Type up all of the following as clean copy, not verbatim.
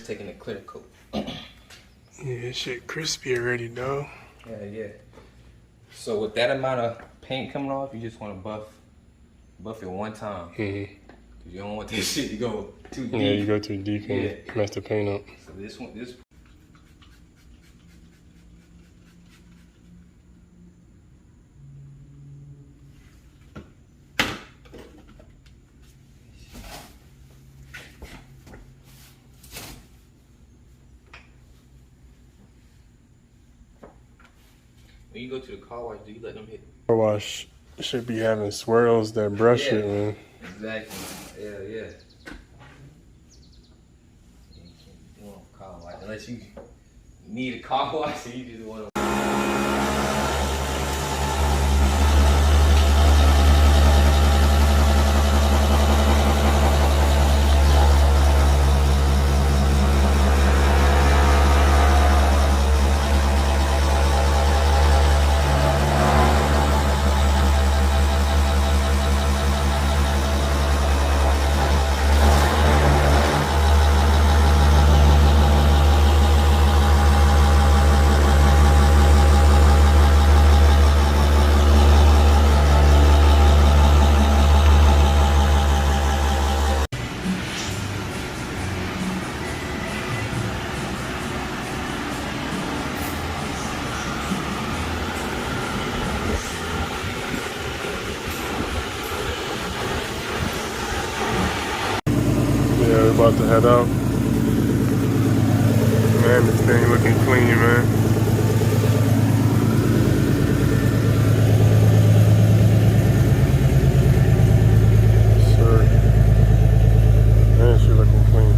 just taking a clear coat. Yeah, this shit crispy already, though. Yeah. So with that amount of paint coming off, you just want to buff it one time. Cause you don't want this shit to go too deep. Yeah, you go too deep and mess the paint up. So this one. When you go to the car wash, do you let them hit? Car wash should be having swirls that brush it, man. Exactly. Yeah. You want a car wash unless you need a car wash, or you just want to. Yeah, we're about to head out. Man, this thing looking clean, man. Sure. Man, she looking clean.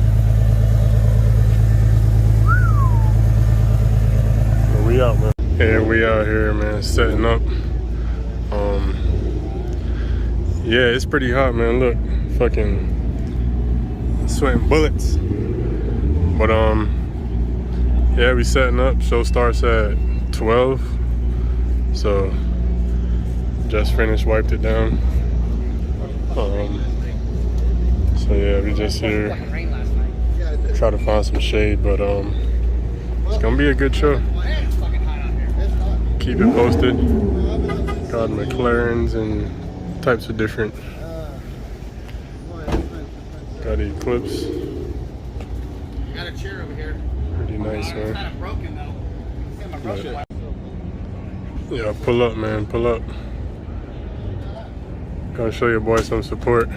We out, man. Yeah, we out here, man, setting up. Yeah, it's pretty hot, man. Look, fucking sweating bullets. But yeah, we setting up. Show starts at 12. So just finished, wiped it down. So yeah, we just here try to find some shade, but it's gonna be a good show. Keep it posted. Got McLarens and types of different. Got Eclipse. Got a chair over here. Pretty nice, man. It's kind of broken though. Yeah, pull up, man. Pull up. Gonna show your boy some support.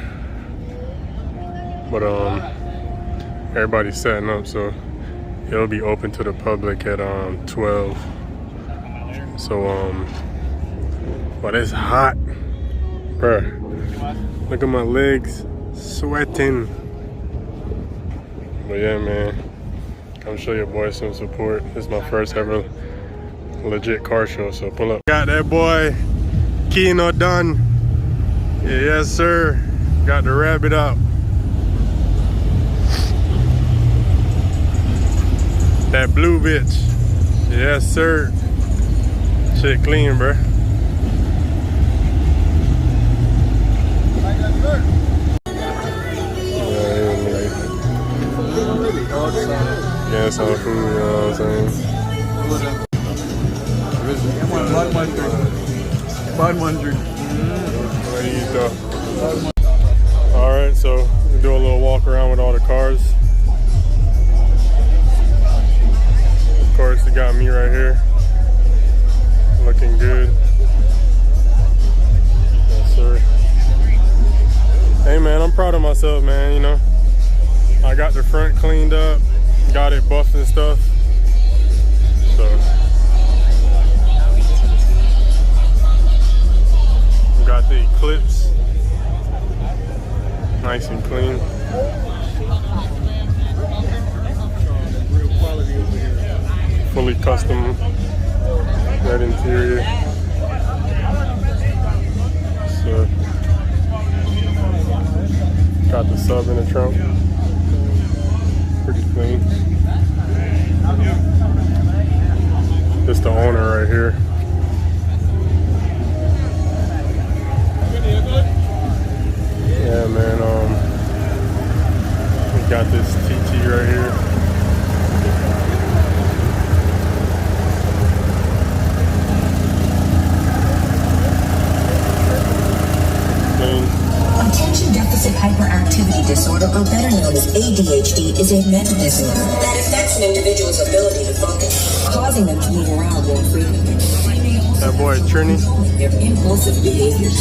But everybody's setting up, so it'll be open to the public at 12. So but it's hot, bruh. Look at my legs, sweating. But yeah, man, come show your boy some support. This is my first ever legit car show, so pull up. Got that boy Kino done. Yeah, yes sir. Got the rabbit out. That blue bitch. Yes sir. Shit clean, bruh. Yeah, it's all food, you know what I'm saying? Alright, so we do a little walk around with all the cars. Of course, you got me right here. Looking good. Yes, sir. Hey, man, I'm proud of myself, man, you know. I got the front cleaned up, got it buffed and stuff. So, got the Eclipse. Nice and clean. Fully custom red interior. So, got the sub in the trunk. Pretty clean. This the owner right here. Yeah, man. We got this TT right here. hyperactivity disorder, or better known as ADHD, is a mental disorder that affects an individual's ability to focus, causing them to move around more frequently. That boy Trini. Their impulsive behaviors.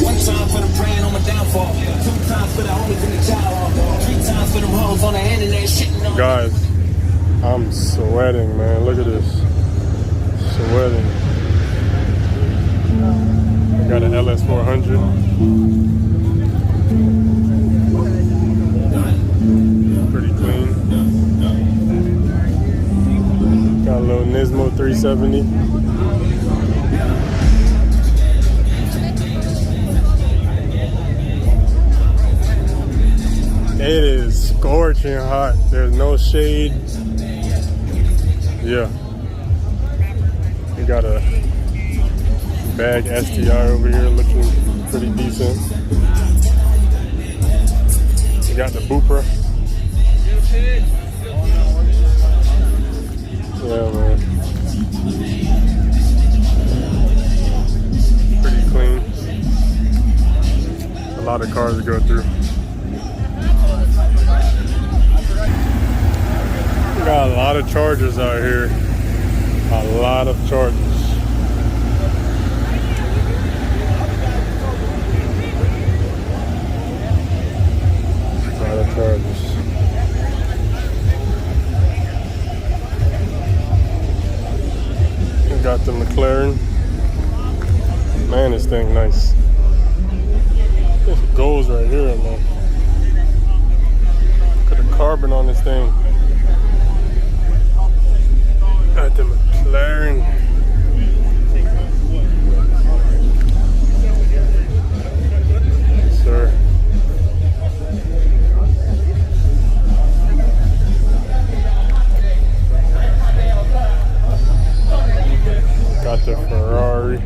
One time for the brand on my downfall. 2 times for the homies in the child. 3 times for the hoes on the internet shitting on. Guys, I'm sweating, man. Look at this. Sweating. I got an LS400. Pretty clean. Got a little Nismo 370. It is scorching hot. There's no shade. Yeah. We got a bag STI over here looking pretty decent. We got the Booper. Yeah, man. Pretty clean. A lot of cars to go through. We got a lot of Chargers out here. A lot of Chargers. A lot of Chargers. We got the McLaren. Man, this thing nice. This goes right here, man. Look at the carbon on this thing. Got the McLaren. Yes, sir. Got the Ferrari.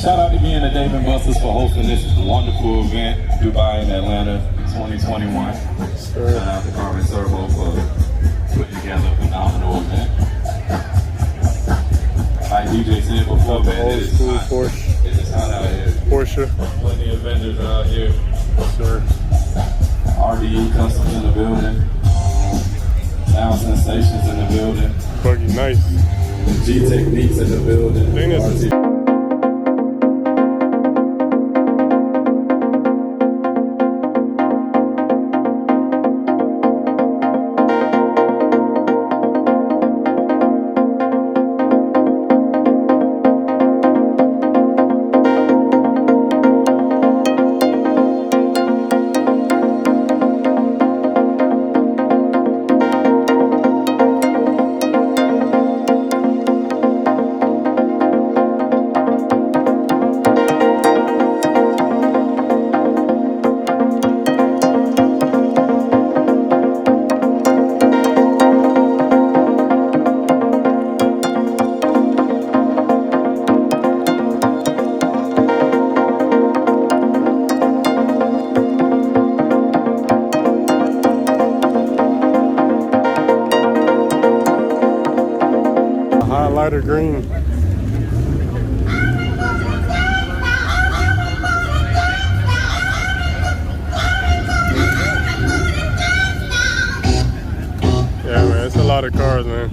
Shout out again to Dave & Buster's for hosting this wonderful event, Dubai and Atlanta 2021. Sure. Shout out to Carmen Servo for putting together a phenomenal event. Like DJ said before, man, Old it is school hot. Porsche. It is hot out here. Porsche. Plenty of vendors out here. Sir. RDE Customs in the building. Sound Sensations in the building. Buggy nice. G Techniques in the building. I think this is highlighter green. Yeah, man, it's a lot of cars, man.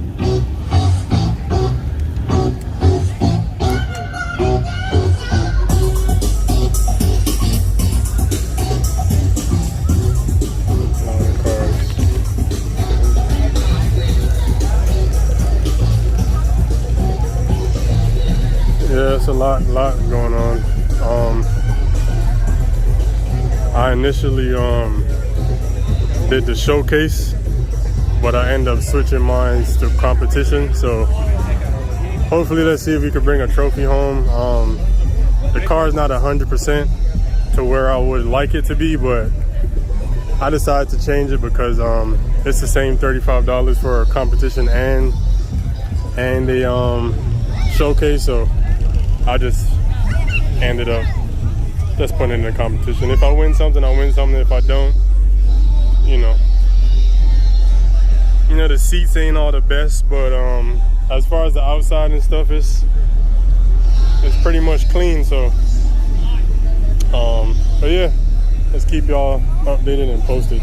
Yeah, it's a lot going on. I initially did the showcase, but I ended up switching mine to competition. So hopefully, let's see if we could bring a trophy home. The car is not 100% to where I would like it to be, but I decided to change it because it's the same $35 for a competition and a showcase. So I just ended up just putting it in a competition. If I win something, I win something. If I don't, you know. You know, the seats ain't all the best, but as far as the outside and stuff, it's pretty much clean. So but yeah, let's keep y'all updated and posted.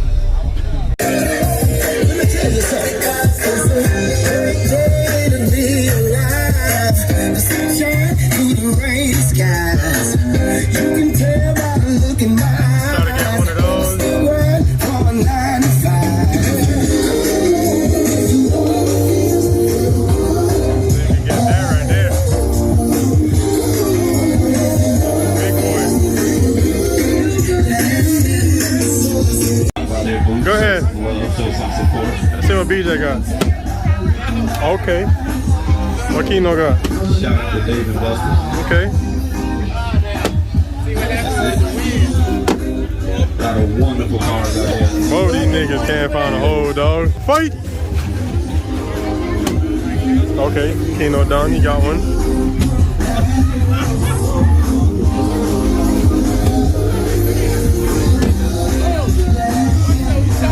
Go ahead. Let's see what BJ got. Okay. What Kino got? Shout out to Dave and Buster's. Okay. Got a wonderful cars out here. Both these niggas can't find a hole, dog. Fight! Okay, Kino done. He got one.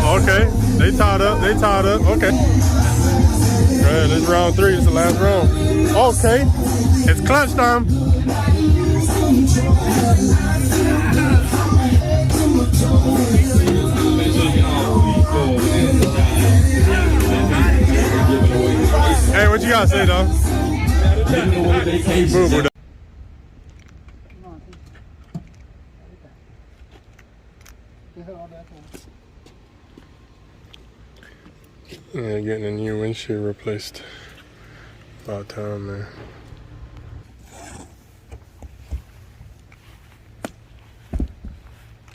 Okay, they tied up. Okay. Alright, this is round 3. This is the last round. Okay, it's clutch time. Hey, what you gotta say, dog? Move, yeah, getting a new windshield replaced. About time, man.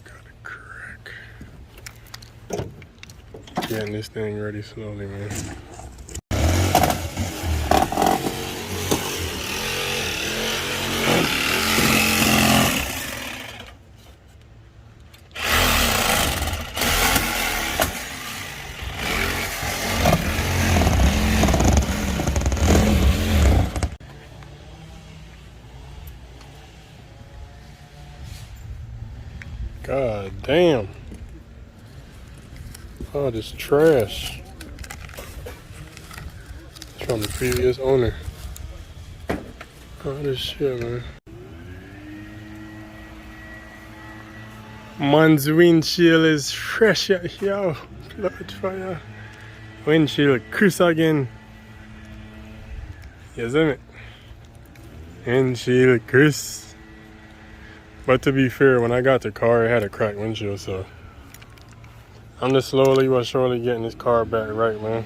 Got a crack. Getting this thing ready slowly, man. God damn. Oh, this trash. It's from the previous owner. Oh, this shit, man. Man's windshield is fresh, yo. Blood fire. Windshield, Chris again. Yes, isn't it? Windshield, Chris. But to be fair, when I got the car, it had a cracked windshield, so I'm just slowly but surely getting this car back right, man.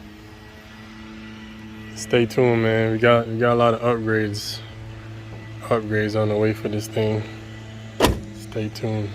Stay tuned, man. We got a lot of upgrades on the way for this thing. Stay tuned.